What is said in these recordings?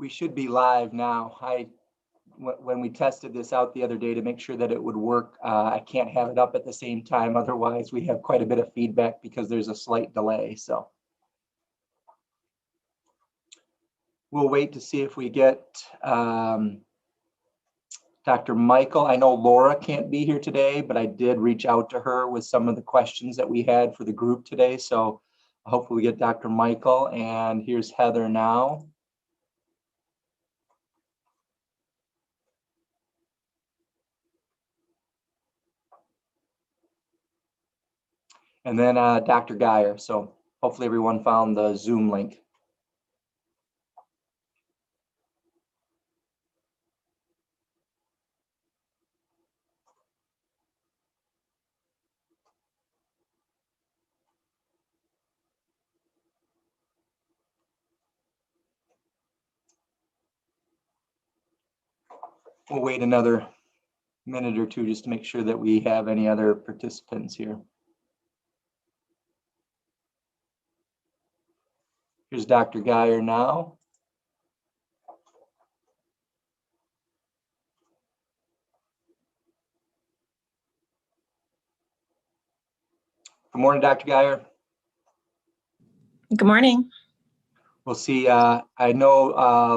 We should be live now. When we tested this out the other day to make sure that it would work, I can't have it up at the same time. Otherwise, we have quite a bit of feedback because there's a slight delay. So we'll wait to see if we get Dr. Michael. I know Laura can't be here today, but I did reach out to her with some of the questions that we had for the group today. So hopefully we get Dr. Michael, and here's Heather now. And then Dr. Geyer. So hopefully everyone found the Zoom link. We'll wait another minute or two just to make sure that we have any other participants here. Here's Dr. Geyer now. Good morning, Dr. Geyer. Good morning. We'll see. I know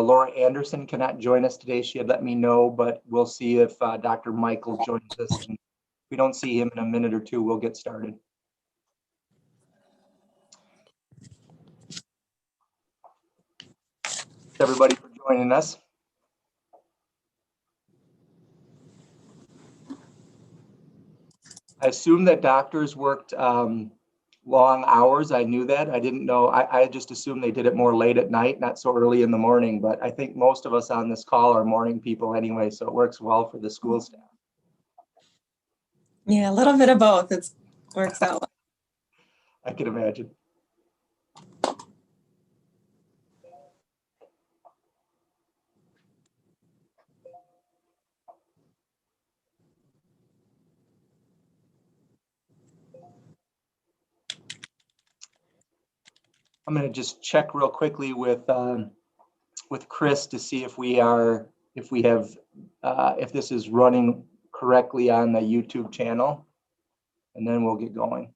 Laura Anderson cannot join us today. She had let me know, but we'll see if Dr. Michael joins us. And if we don't see him in a minute or two, we'll get started. Thanks everybody for joining us. I assume that doctors worked long hours. I knew that. I didn't know. I just assumed they did it more late at night, not so early in the morning. But I think most of us on this call are morning people anyway, so it works well for the school staff. Yeah, a little bit of both. It works out. I can imagine. I'm going to just check real quickly with Chris to see if if this is running correctly on the YouTube channel, and then we'll get going.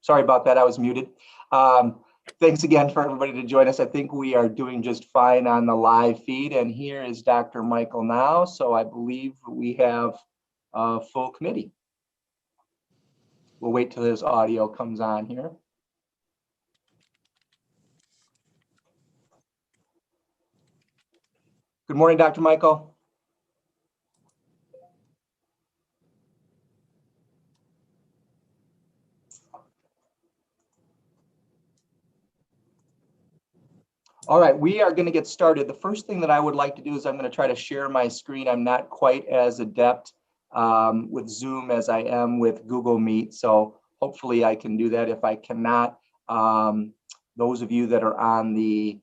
Sorry about that, I was muted. Thanks again for everybody to join us. I think we are doing just fine on the live feed, and here is Dr. Michael now. So I believe we have a full committee. We'll wait till his audio comes on here. Good morning, Dr. Michael. All right, we are going to get started. The first thing that I would like to do is I'm going to try to share my screen. I'm not quite as adept with Zoom as I am with Google Meet, so hopefully I can do that. If I cannot, those of you that are on the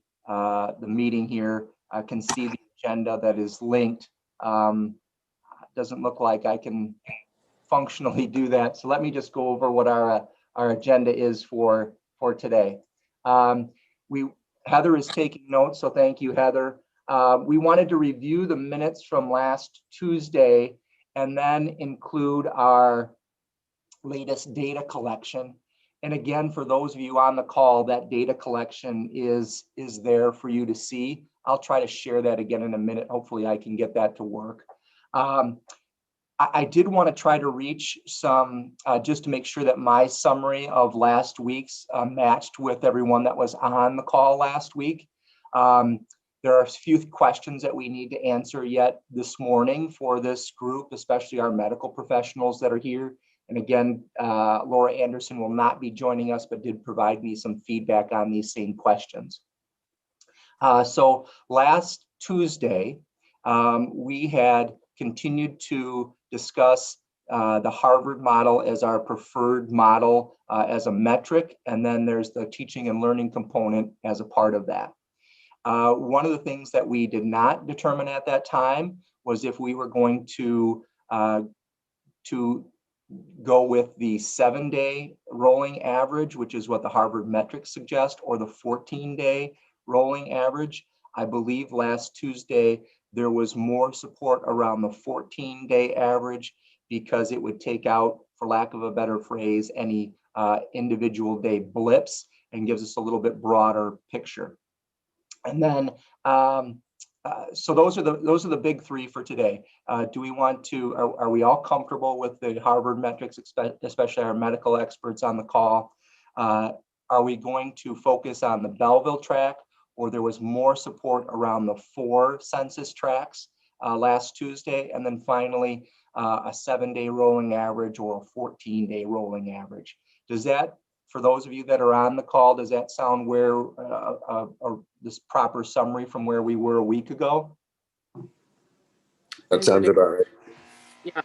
meeting here can see the agenda that is linked. Doesn't look like I can functionally do that, so let me just go over what our agenda is for today. Heather is taking notes, so thank you, Heather. We wanted to review the minutes from last Tuesday and then include our latest data collection. And again, for those of you on the call, that data collection is there for you to see. I'll try to share that again in a minute. Hopefully I can get that to work. I did want to try to reach some, just to make sure that my summary of last week's matched with everyone that was on the call last week. There are a few questions that we need to answer yet this morning for this group, especially our medical professionals that are here. And again, Laura Anderson will not be joining us, but did provide me some feedback on these same questions. So last Tuesday, we had continued to discuss the Harvard model as our preferred model as a metric, and then there's the teaching and learning component as a part of that. One of the things that we did not determine at that time was if we were going to go with the 7-day rolling average, which is what the Harvard metrics suggest, or the 14-day rolling average. I believe last Tuesday, there was more support around the 14-day average because it would take out, for lack of a better phrase, any individual day blips and gives us a little bit broader picture. And then, so those are the big three for today. Do we want to, are we all comfortable with the Harvard metrics, especially our medical experts on the call? Are we going to focus on the Belleville track, or there was more support around the 4 census tracks last Tuesday? And then finally, a 7-day rolling average or a 14-day rolling average. Does that, for those of you that are on the call, does that sound where this proper summary from where we were a week ago? That sounds about right. Yeah.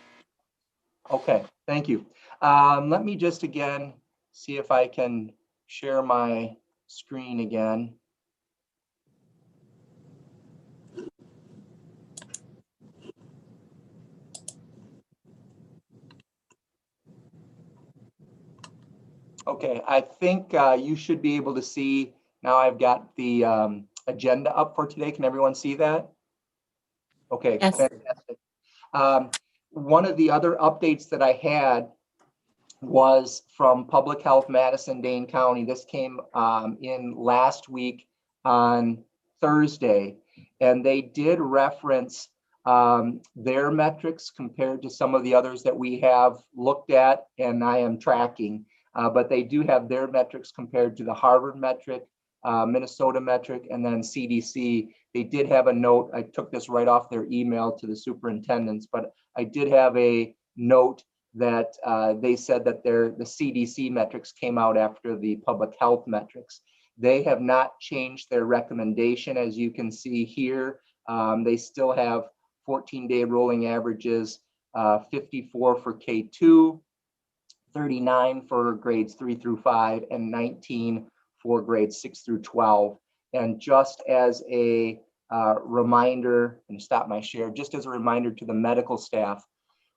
Okay, thank you. Let me just again see if I can share my screen again. Okay, I think you should be able to see, now I've got the agenda up for today. Can everyone see that? Okay, Yes. fantastic. One of the other updates that I had was from Public Health Madison-Dane County. This came in last week on Thursday, and they did reference their metrics compared to some of the others that we have looked at and I am tracking. But they do have their metrics compared to the Harvard metric, Minnesota metric, and then CDC. They did have a note. I took this right off their email to the superintendents, but I did have a note that they said that the CDC metrics came out after the public health metrics. They have not changed their recommendation, as you can see here. They still have 14-day rolling averages, 54 for K2, 39 for grades 3 through 5, and 19 for grades 6 through 12. And just as a reminder, and stop my share, just as a reminder to the medical staff,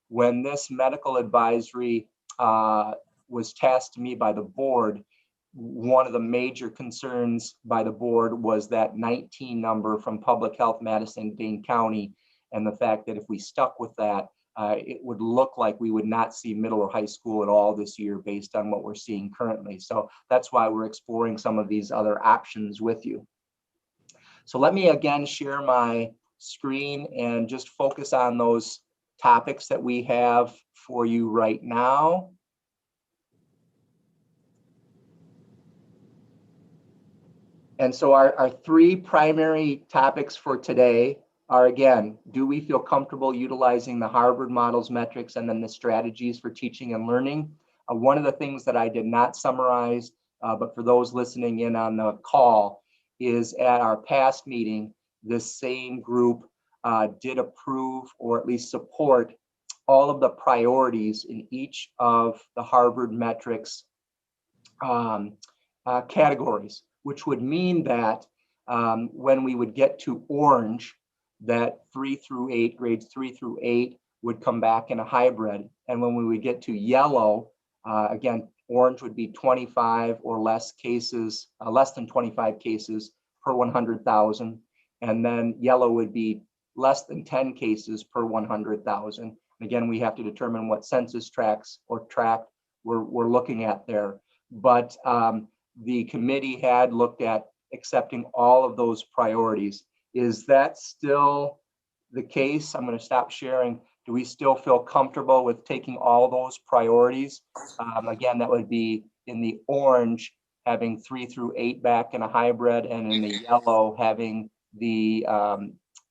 when this medical advisory was tasked to me by the board, one of the major concerns by the board was that 19 number from Public Health Madison-Dane County, and the fact that if we stuck with that, it would look like we would not see middle or high school at all this year based on what we're seeing currently. So that's why we're exploring some of these other options with you. So let me again share my screen and just focus on those topics that we have for you right now. And so our 3 primary topics for today are, again, do we feel comfortable utilizing the Harvard models metrics and then the strategies for teaching and learning? One of the things that I did not summarize, but for those listening in on the call, is at our past meeting, this same group did approve or at least support all of the priorities in each of the Harvard metrics categories, which would mean that when we would get to orange, that 3 through 8, grades 3 through 8 would come back in a hybrid. And when we would get to yellow, again, orange would be 25 or less cases, less than 25 cases per 100,000. And then yellow would be less than 10 cases per 100,000. And Again, we have to determine what census tracts or tract we're looking at there. But the committee had looked at accepting all of those priorities. Is that still the case? I'm going to stop sharing. Do we still feel comfortable with taking all those priorities? Again, that would be in the orange, having 3 through 8 back in a hybrid, and in the yellow, having the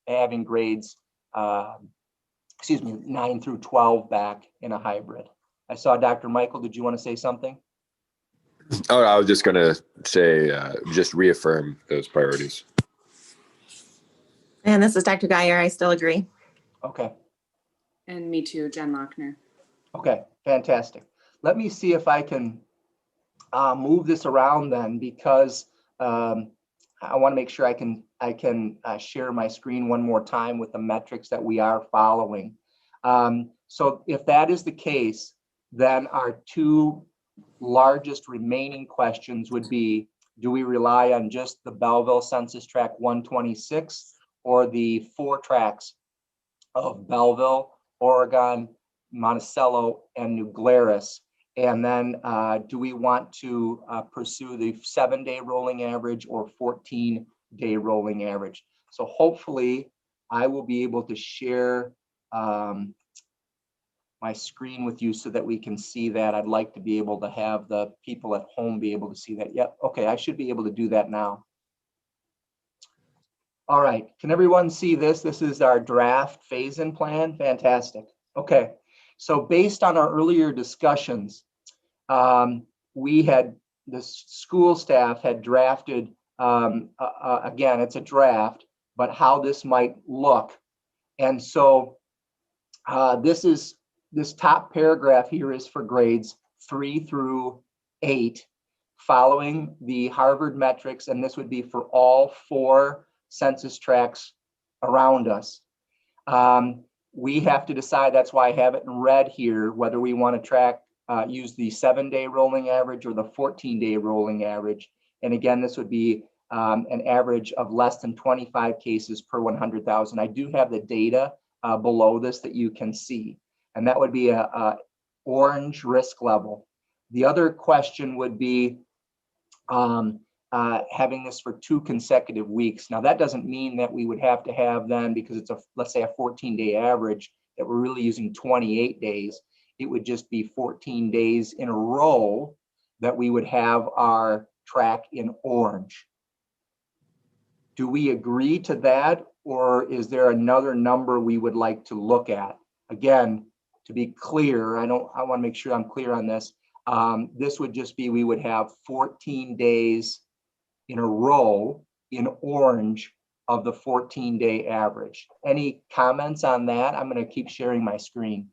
having grades, 9 through 12 back in a hybrid. I saw Dr. Michael. Did you want to say something? Oh, I was just going to say, just reaffirm those priorities. And this is Dr. Geyer. I still agree. Okay. And me too, Jen Lochner. Okay, fantastic. Let me see if I can move this around then, because I want to make sure I can share my screen one more time with the metrics that we are following. So if that is the case, then our two largest remaining questions would be, do we rely on just the Belleville Census Tract 126 or the 4 tracts of Belleville, Oregon, Monticello, and New Glarus? And then do we want to pursue the 7-day rolling average or 14-day rolling average? So hopefully I will be able to share my screen with you so that we can see that. I'd like to be able to have the people at home be able to see that. Yep, okay, I should be able to do that now. All right, can everyone see this? This is our draft phase-in plan. Fantastic. Okay, so based on our earlier discussions, the school staff had drafted, again, it's a draft, but how this might look. And so this top paragraph here is for grades 3 through 8, following the Harvard metrics, and this would be for all 4 census tracts around us. We have to decide, that's why I have it in red here, whether we want to use the 7-day rolling average or the 14-day rolling average. And again, this would be an average of less than 25 cases per 100,000. I do have the data below this that you can see, and that would be a orange risk level. The other question would be having this for 2 consecutive weeks. Now that doesn't mean that we would have to have then, because it's let's say a 14-day average, that we're really using 28 days. It would just be 14 days in a row that we would have our track in orange. Do we agree to that, or is there another number we would like to look at? Again, to be clear, I want to make sure I'm clear on this. This would just be, we would have 14 days in a row in orange of the 14-day average. Any comments on that? I'm going to keep sharing my screen.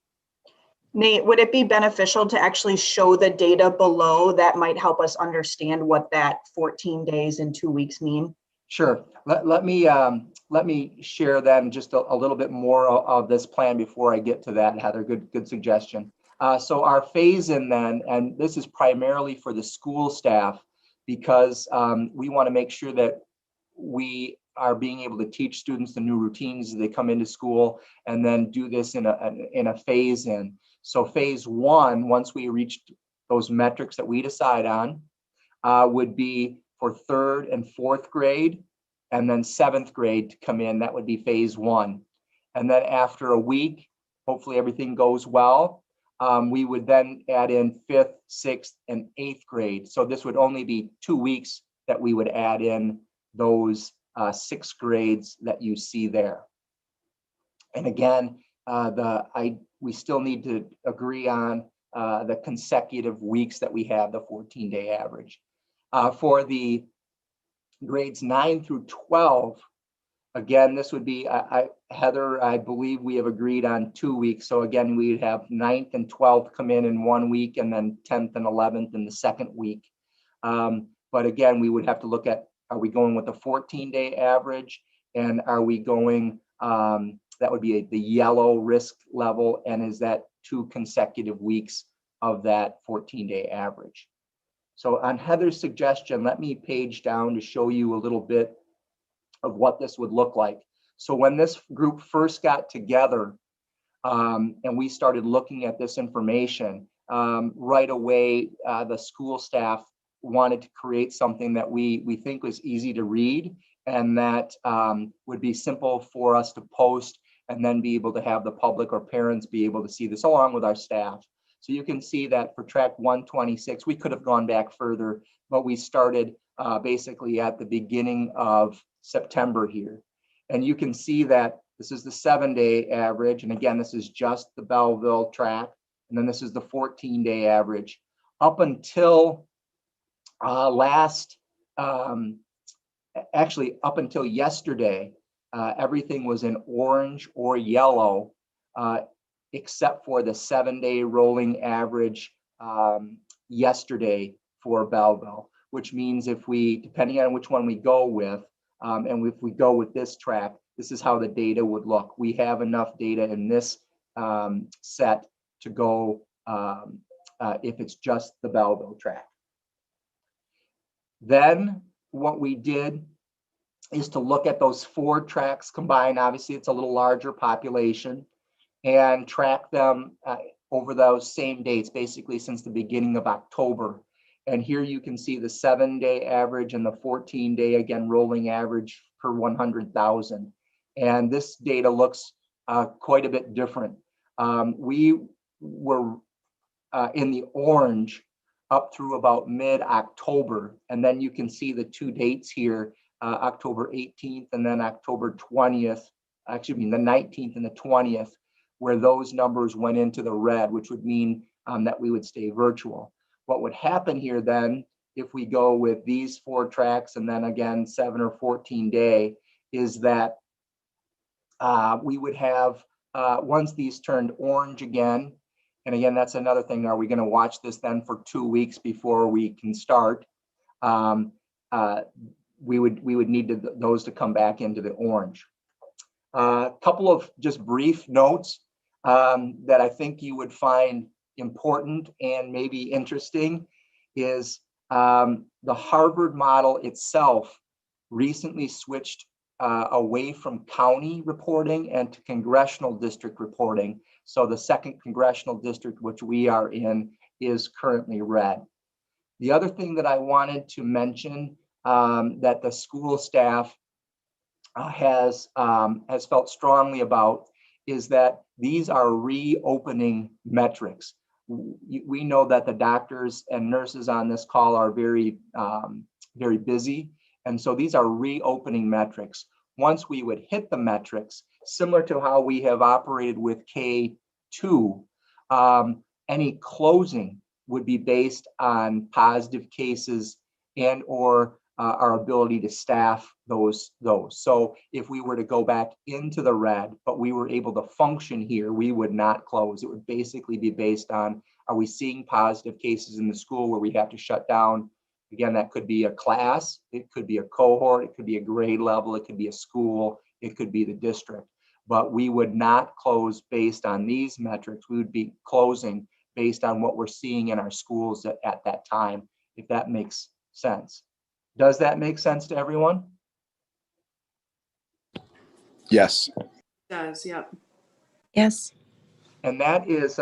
Nate, would it be beneficial to actually show the data below? That might help us understand what that 14 days and 2 weeks mean. Sure. Let me share then just a little bit more of this plan before I get to that, Heather. Good suggestion. So our phase-in then, and this is primarily for the school staff, because we want to make sure that we are being able to teach students the new routines as they come into school, and then do this in a phase-in. So phase 1, once we reach those metrics that we decide on, would be for 3rd and 4th grade, and then 7th grade to come in. That would be phase 1. And then after a week, hopefully everything goes well, we would then add in 5th, 6th, and 8th grade. So this would only be 2 weeks that we would add in those 6 grades that you see there. And again, we still need to agree on the consecutive weeks that we have, the 14-day average. For the grades 9 through 12, again, this would be, Heather, I believe we have agreed on 2 weeks. So again, we'd have 9th and 12th come in 1 week, and then 10th and 11th in the 2nd week. But again, we would have to look at, are we going with the 14-day average? And are we going, that would be the yellow risk level, and is that 2 consecutive weeks of that 14-day average? So on Heather's suggestion, let me page down to show you a little bit of what this would look like. So when this group first got together, And we started looking at this information. Right away, the school staff wanted to create something that we think was easy to read and that would be simple for us to post and then be able to have the public or parents be able to see this along with our staff. So you can see that for track 126, we could have gone back further, but we started basically at the beginning of September here. And you can see that this is the 7-day average. And again, this is just the Belleville track. And then this is the 14-day average. Up until actually up until yesterday, everything was in orange or yellow, except for the 7-day rolling average yesterday for Belleville, which means if we, depending on which one we go with, and if we go with this track, this is how the data would look. We have enough data in this set to go if it's just the Belleville track. Then what we did is to look at those 4 tracks combined. Obviously, it's a little larger population, and track them over those same dates, basically since the beginning of October. And here you can see the 7-day average and the 14-day, again, rolling average per 100,000. And this data looks quite a bit different. We were in the orange up through about mid-October. And then you can see the 2 dates here, October 18th and then October 20th, actually I mean the 19th and the 20th, where those numbers went into the red, which would mean that we would stay virtual. What would happen here then, if we go with these 4 tracks and then again 7 or 14-day, is that we would have, once these turned orange again, and again, that's another thing, are we going to watch this then for 2 weeks before we can start? We would need those to come back into the orange. A couple of just brief notes that I think you would find important and maybe interesting is the Harvard model itself recently switched away from county reporting and to congressional district reporting. So the 2nd congressional district, which we are in, is currently red. The other thing that I wanted to mention that the school staff has felt strongly about is that these are reopening metrics. We know that the doctors and nurses on this call are very busy. And so these are reopening metrics. Once we would hit the metrics, similar to how we have operated with K2, any closing would be based on positive cases and or our ability to staff those. So if we were to go back into the red, but we were able to function here, we would not close. It would basically be based on, are we seeing positive cases in the school where we have to shut down? Again, that could be a class, it could be a cohort, it could be a grade level, it could be a school, it could be the district. But we would not close based on these metrics. We would be closing based on what we're seeing in our schools at that time, if that makes sense. Does that make sense to everyone? Yes. Does, yep. Yes. And that is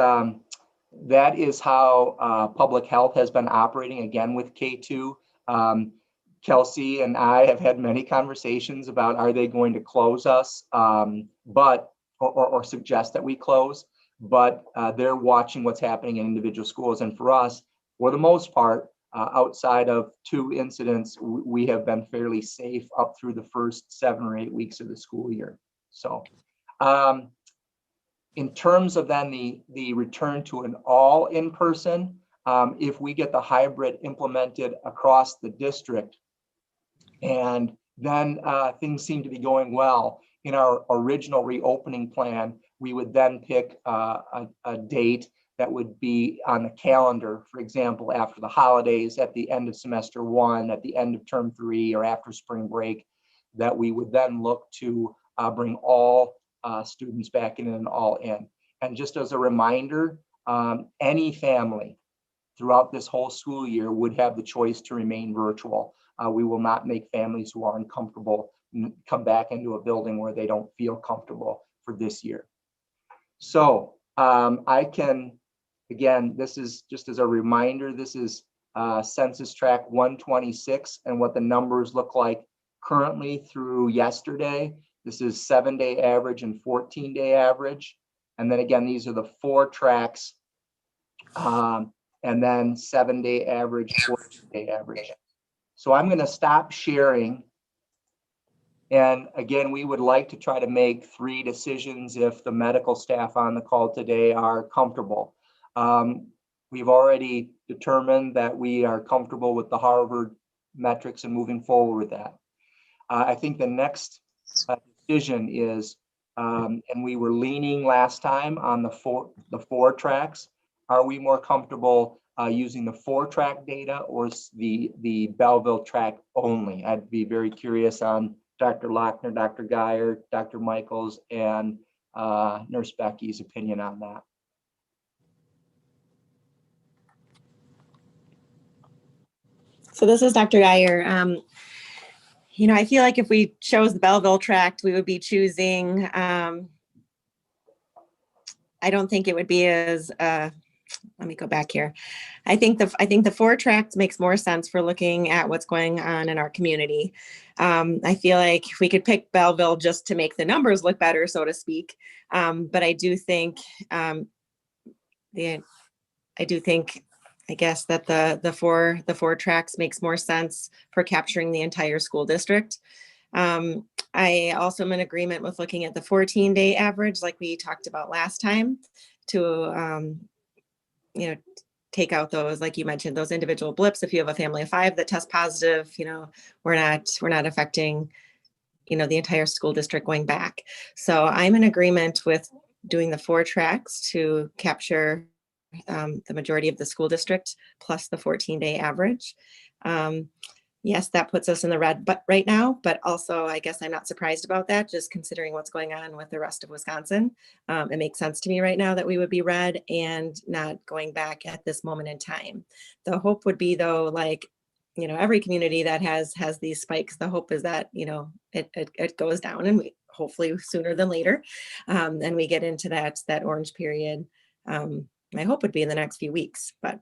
how public health has been operating, again with K2. Kelsey and I have had many conversations about, are they going to close us, or suggest that we close, but they're watching what's happening in individual schools. And for us, for the most part, outside of 2 incidents, we have been fairly safe up through the first 7 or 8 weeks of the school year. So in terms of then the return to an all in-person, if we get the hybrid implemented across the district, and then things seem to be going well, in our original reopening plan, we would then pick a date that would be on the calendar, for example, after the holidays, at the end of semester 1, at the end of term 3, or after spring break, that we would then look to bring all students back in and all in. And just as a reminder, any family throughout this whole school year would have the choice to remain virtual. We will not make families who are uncomfortable come back into a building where they don't feel comfortable for this year. So I can, again, this is just as a reminder, this is census tract 126 and what the numbers look like currently through yesterday. This is 7-day average and 14-day average. And then again, these are the 4 tracks and then 7-day average, 14-day average. So I'm going to stop sharing. And again, we would like to try to make 3 decisions if the medical staff on the call today are comfortable. We've already determined that we are comfortable with the Harvard metrics and moving forward with that. I think the next decision is, and we were leaning last time on the four tracks. Are we more comfortable using the 4-track data or the Belleville track only? I'd be very curious on Dr. Lochner, Dr. Geyer, Dr. Michaels, and Nurse Becky's opinion on that. So this is Dr. Geyer. I feel like if we chose the Belleville tract, we would be choosing, I don't think it would be as, let me go back here. I think the 4 tracks makes more sense for looking at what's going on in our community. I feel like we could pick Belleville just to make the numbers look better, so to speak. But I do think, I guess that the four tracks makes more sense for capturing the entire school district. I also am in agreement with looking at the 14-day average, like we talked about last time, to take out those, like you mentioned, those individual blips. If you have a family of 5 that test positive, we're not affecting, the entire school district going back. So I'm in agreement with doing the 4 tracks to capture the majority of the school district plus the 14-day average. Yes, that puts us in the red right now, but also I guess I'm not surprised about that, just considering what's going on with the rest of Wisconsin. It makes sense to me right now that we would be red and not going back at this moment in time. The hope would be though, like, every community that has these spikes, the hope is that, it goes down, and we hopefully sooner than later. And we get into that orange period. My hope would be in the next few weeks, but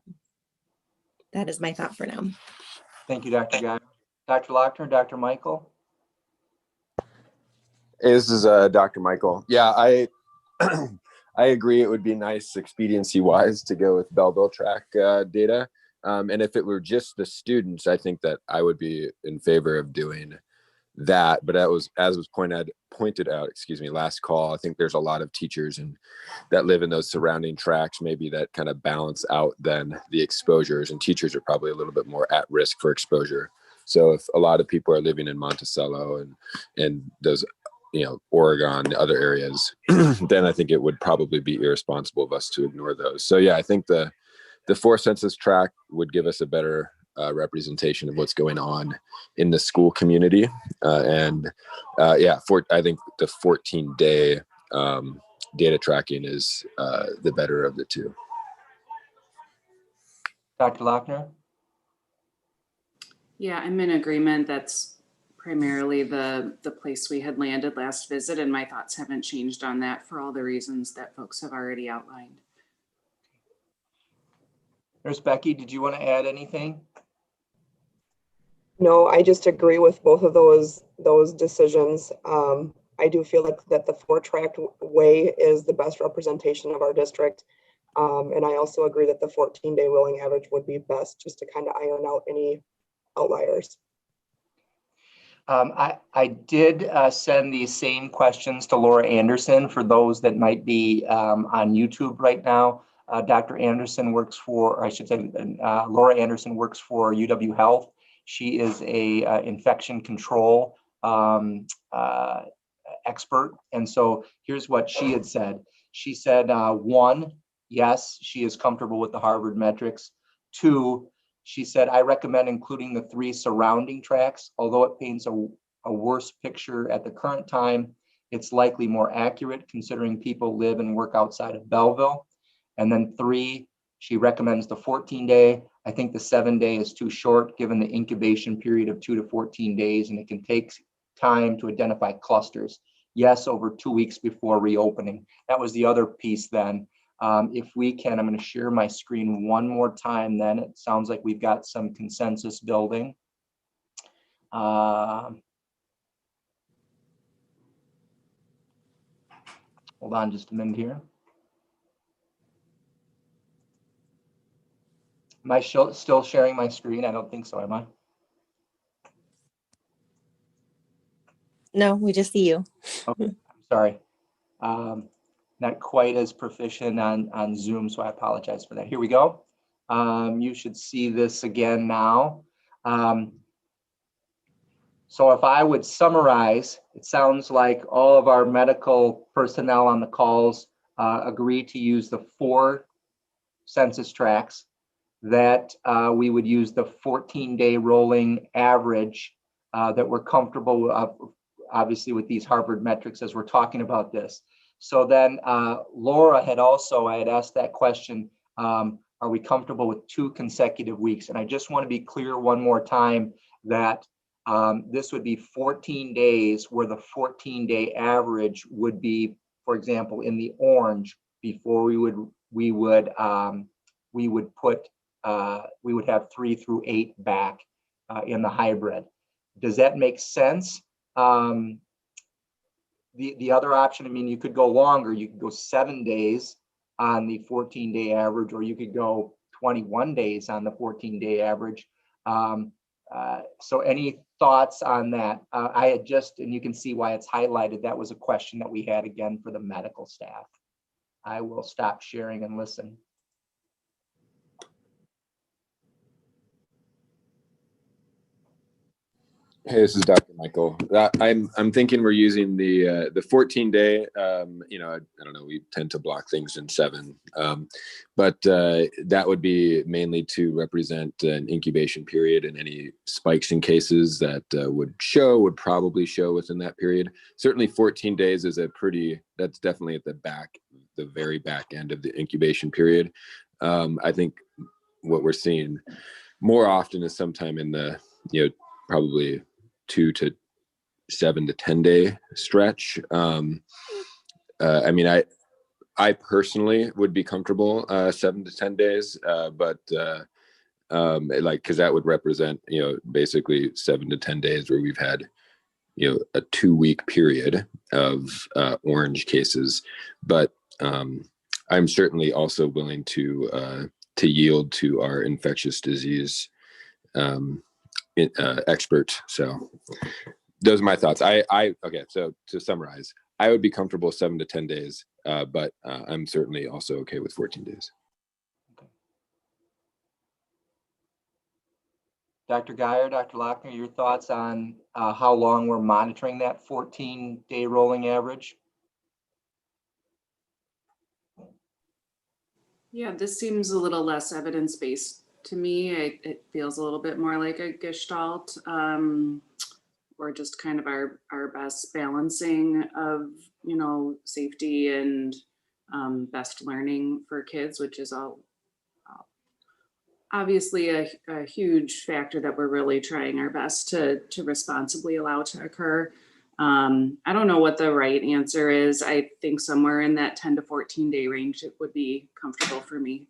that is my thought for now. Thank you, Dr. Geyer. Dr. Lochner, Dr. Michael. Hey, this is Dr. Michael. Yeah, I agree. It would be nice expediency wise to go with Belleville track data. And if it were just the students, I think that I would be in favor of doing that. But that was, as was pointed out, last call, I think there's a lot of teachers that live in those surrounding tracks, maybe that kind of balance out then the exposures, and teachers are probably a little bit more at risk for exposure. So if a lot of people are living in Monticello and those, Oregon, other areas, then I think it would probably be irresponsible of us to ignore those. So yeah, I think the 4 census tract would give us a better representation of what's going on in the school community. I think the 14-day data tracking is the better of the 2. Dr. Lochner. Yeah, I'm in agreement. That's primarily the place we had landed last visit, and my thoughts haven't changed on that for all the reasons that folks have already outlined. Nurse Becky, did you want to add anything? No, I just agree with both of those decisions. I do feel like that the 4-track way is the best representation of our district. And I also agree that the 14-day rolling average would be best, just to kind of iron out any outliers. I did send these same questions to Laura Anderson for those that might be on YouTube right now. Dr. Anderson works for, or I should say, Laura Anderson works for UW Health. She is a infection control expert. And so here's what she had said. She said, 1, yes, she is comfortable with the Harvard metrics. 2, she said, I recommend including the 3 surrounding tracks. Although it paints a worse picture at the current time, it's likely more accurate considering people live and work outside of Belleville. And then 3, she recommends the 14-day. I think the 7-day is too short given the incubation period of 2 to 14 days, and it can take time to identify clusters. yes, over 2 weeks before reopening. That was the other piece then. If we can, I'm going to share my screen one more time then. It sounds like we've got some consensus building. Hold on just a minute here. Am I still sharing my screen? I don't think so, am I? No, we just see you. Okay, I'm sorry. Not quite as proficient on Zoom, so I apologize for that. Here we go. You should see this again now. So if I would summarize, it sounds like all of our medical personnel on the calls agree to use the 4 census tracts, that we would use the 14-day rolling average, that we're comfortable with, obviously with these Harvard metrics as we're talking about this. So then Laura had also, I had asked that question, are we comfortable with 2 consecutive weeks? And I just want to be clear one more time that this would be 14 days where the 14-day average would be, for example, in the orange before we would have 3 through 8 back in the hybrid. Does that make sense? The other option, I mean, you could go longer. You could go 7 days on the 14-day average, or you could go 21 days on the 14-day average. So any thoughts on that? I had just, and you can see why it's highlighted, that was a question that we had again for the medical staff. I will stop sharing and listen. Hey, this is Dr. Michael. I'm thinking we're using the 14-day. You know, I don't know. We tend to block things in 7, but that would be mainly to represent an incubation period, and any spikes in cases that would probably show within that period. Certainly, 14 days is that's definitely at the very back end of the incubation period. I think what we're seeing more often is sometime in the probably 2 to 7 to 10 day stretch. I mean, I personally would be comfortable 7 to 10 days, but because that would represent basically 7 to 10 days where we've had a 2-week period of orange cases. But I'm certainly also willing to yield to our infectious disease expert. So those are my thoughts. Okay, so to summarize, I would be comfortable 7 to 10 days, but I'm certainly also okay with 14 days. Dr. Geyer, Dr. Lochner, your thoughts on how long we're monitoring that 14-day rolling average? Yeah, this seems a little less evidence-based to me. It feels a little bit more like a gestalt, or just kind of our best balancing of, safety and best learning for kids, which is obviously a huge factor that we're really trying our best to responsibly allow to occur. I don't know what the right answer is. I think somewhere in that 10 to 14 day range, it would be comfortable for me.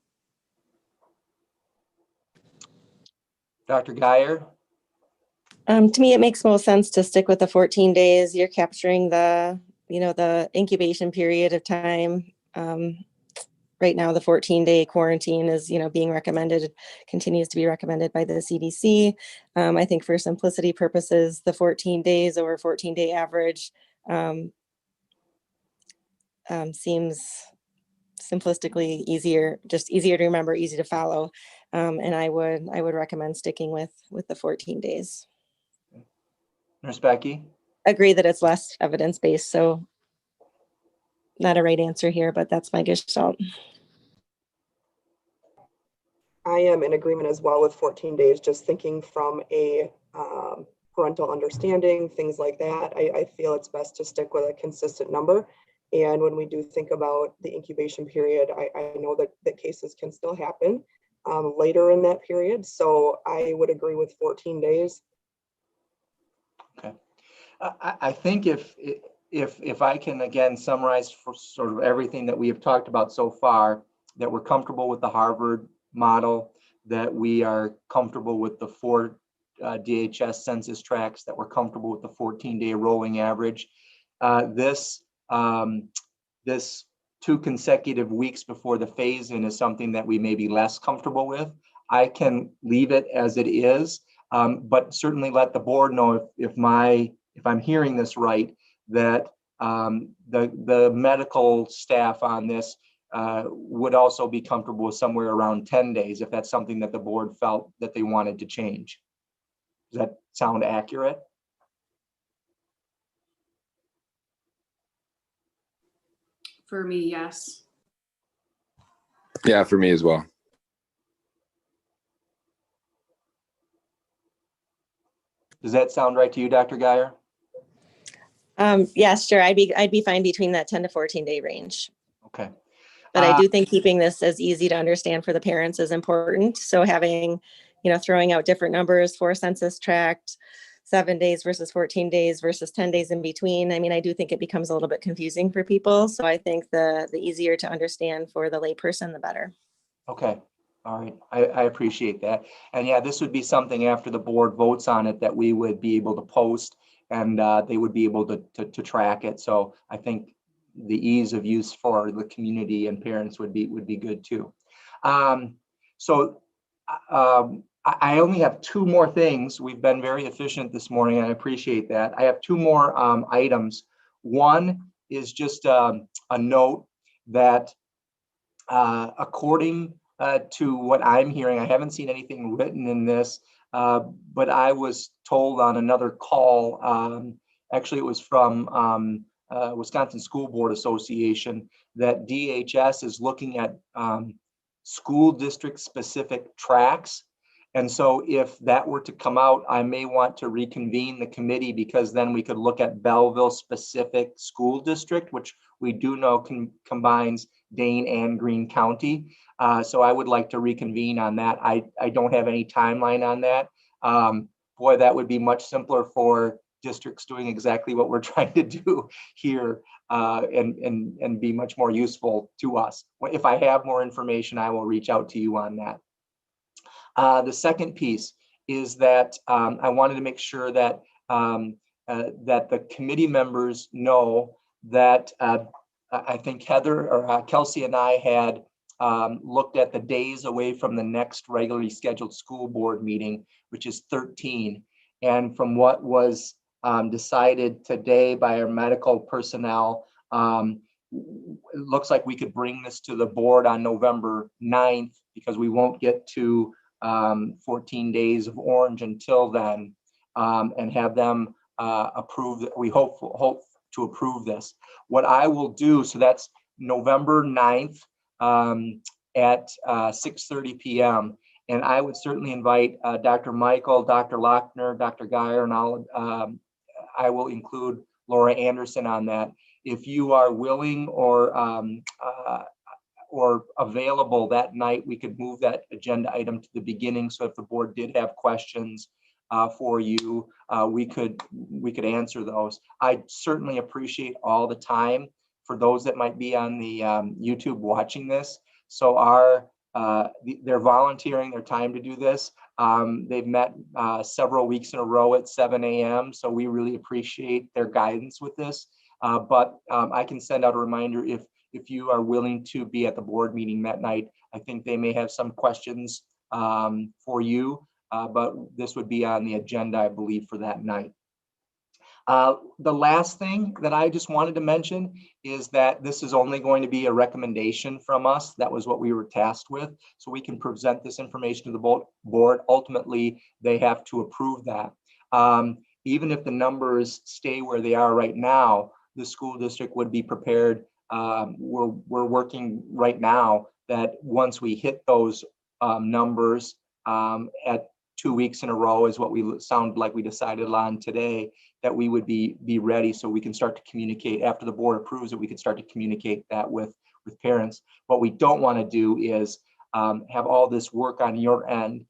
Dr. Geyer? To me, it makes most sense to stick with the 14 days. You're capturing the incubation period of time. Right now, the 14-day quarantine is, being recommended, continues to be recommended by the CDC. I think for simplicity purposes, the 14 days or 14-day average seems simplistically easier, just easier to remember, easy to follow. And I would recommend sticking with the 14 days. Nurse Becky? Agree that it's less evidence-based, so not a right answer here, but that's my gestalt. I am in agreement as well with 14 days, just thinking from a parental understanding, things like that. I feel it's best to stick with a consistent number. And when we do think about the incubation period, I know that cases can still happen later in that period. So I would agree with 14 days. Okay. I think if I can again summarize for sort of everything that we have talked about so far, that we're comfortable with the Harvard model, that we are comfortable with the 4 DHS census tracts, that we're comfortable with the 14-day rolling average. This 2 consecutive weeks before the phase-in is something that we may be less comfortable with. I can leave it as it is, but certainly let the board know if I'm hearing this right, that the medical staff on this would also be comfortable with somewhere around 10 days if that's something that the board felt that they wanted to change. Does that sound accurate? For me, yes. Yeah, for me as well. Does that sound right to you, Dr. Geyer? Yes, sure. I'd be fine between that 10 to 14 day range. Okay. But I do think keeping this as easy to understand for the parents is important. So having, throwing out different numbers for census tract, 7 days versus 14 days versus 10 days in between. I mean, I do think it becomes a little bit confusing for people. So I think the easier to understand for the layperson, the better. Okay. All right. I appreciate that. And yeah, this would be something after the board votes on it that we would be able to post, and they would be able to track it. So I think the ease of use for the community and parents would be good too. I only have 2 more things. We've been very efficient this morning, and I appreciate that. I have 2 more items. One is just a note that according to what I'm hearing, I haven't seen anything written in this, but I was told on another call, actually it was from Wisconsin School Board Association, that DHS is looking at school district specific tracks. And so if that were to come out, I may want to reconvene the committee, because then we could look at Belleville specific school district, which we do know combines Dane and Greene County. So I would like to reconvene on that. I don't have any timeline on that. Boy, that would be much simpler for districts doing exactly what we're trying to do here, and be much more useful to us. If I have more information, I will reach out to you on that. The second piece is that I wanted to make sure that that the committee members know that I think Heather or Kelsey and I had looked at the days away from the next regularly scheduled school board meeting, which is 13. And from what was decided today by our medical personnel, it looks like we could bring this to the board on November 9th, because we won't get to 14 days of orange until then, and have them approve. We hope to approve this. What I will do, so that's November 9th at 6:30 p.m. And I would certainly invite Dr. Michael, Dr. Lochner, Dr. Geyer, and I will include Laura Anderson on that. If you are willing or available that night, we could move that agenda item to the beginning. So if the board did have questions for you, we could answer those. I certainly appreciate all the time for those that might be on the YouTube watching this. So they're volunteering their time to do this. They've met several weeks in a row at 7 a.m. So we really appreciate their guidance with this. But I can send out a reminder if you are willing to be at the board meeting that night. I think they may have some questions for you, but this would be on the agenda, I believe, for that night. The last thing that I just wanted to mention is that this is only going to be a recommendation from us. That was what we were tasked with. So we can present this information to the board. Ultimately, they have to approve that. Even if the numbers stay where they are right now, the school district would be prepared. We're working right now that once we hit those numbers at 2 weeks in a row is what we sound like we decided on today, that we would be ready, so we can start to communicate after the board approves it. We can start to communicate that with parents. What we don't want to do is have all this work on your end,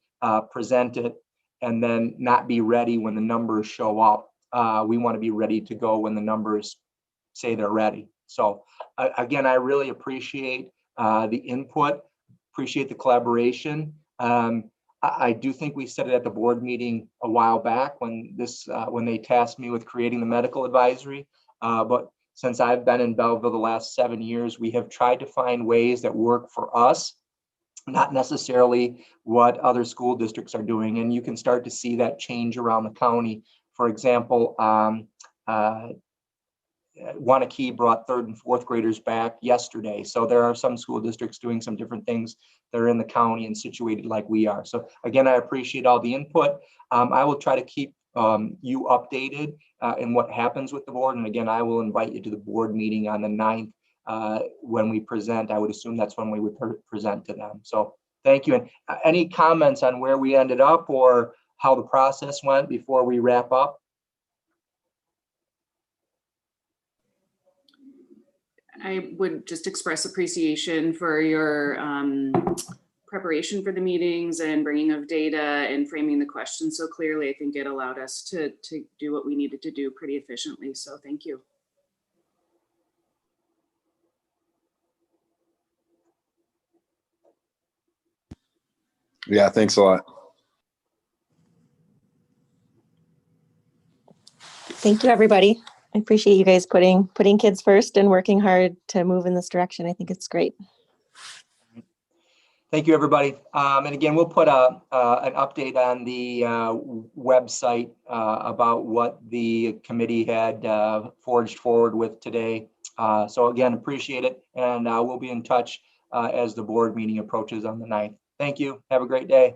present it, and then not be ready when the numbers show up. We want to be ready to go when the numbers say they're ready. So again, I really appreciate the input, appreciate the collaboration. I do think we said it at the board meeting a while back when they tasked me with creating the medical advisory. But since I've been in Belleville the last 7 years, we have tried to find ways that work for us, not necessarily what other school districts are doing. And you can start to see that change around the county. For example, Waunakee brought 3rd and 4th graders back yesterday. So there are some school districts doing some different things that are in the county and situated like we are. So again, I appreciate all the input. I will try to keep you updated in what happens with the board. And again, I will invite you to the board meeting on the 9th when we present. I would assume that's when we would present to them. So thank you. And any comments on where we ended up or how the process went before we wrap up? I would just express appreciation for your preparation for the meetings and bringing of data and framing the questions so clearly. I think it allowed us to do what we needed to do pretty efficiently. So thank you. Yeah, thanks a lot. Thank you, everybody. I appreciate you guys putting kids first and working hard to move in this direction. I think it's great. Thank you, everybody. And again, we'll put an update on the website about what the committee had forged forward with today. So again, appreciate it. And we'll be in touch as the board meeting approaches on the 9th. Thank you. Have a great day.